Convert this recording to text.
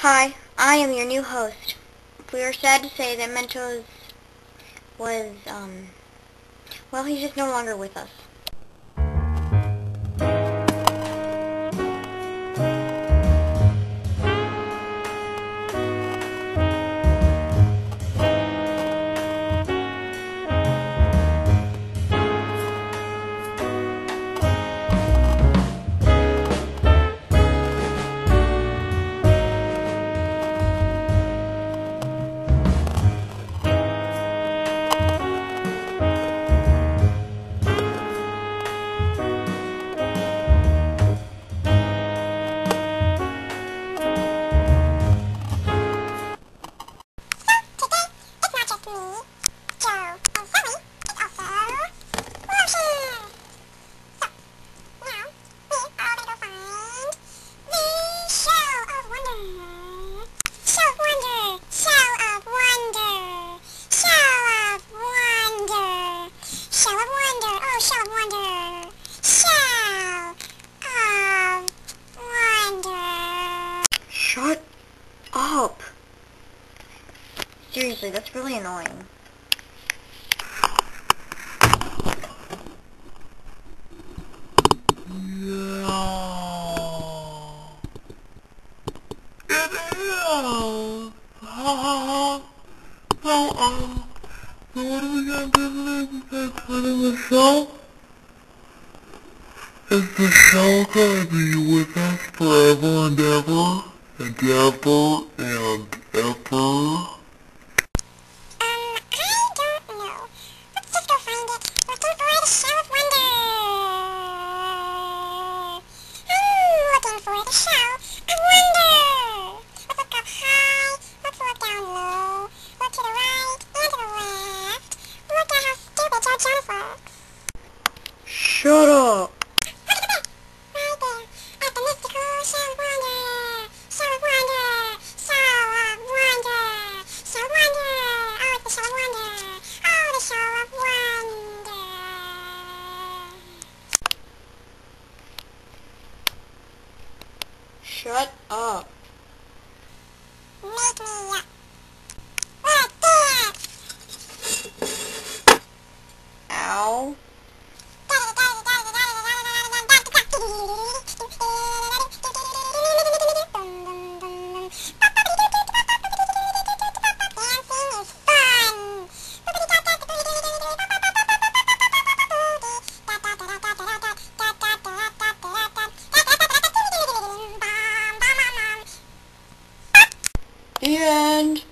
Hi, I am your new host. We are sad to say that Mentos was, well, he's just no longer with us. Shut up! Seriously, that's really annoying. So what are we gonna do today besides putting the show? Is the show gonna be with us forever and ever? And ever and ever? I don't know. Let's just go find it. Looking for the Show of Wonder. Looking for the Show of Wonder. Let's look up high. Let's look down low. Look to the right and to the left. Look at how stupid George Jonas looks. Shut up! Right there. At the mystical Show of Wonder. Show of Wonder. Show of Wonder. Show of Wonder. Oh, it's the Show of Wonder. Oh, the Show of Wonder. Shut up! Make me up. Like that. Ow! Dancing is fun. The end!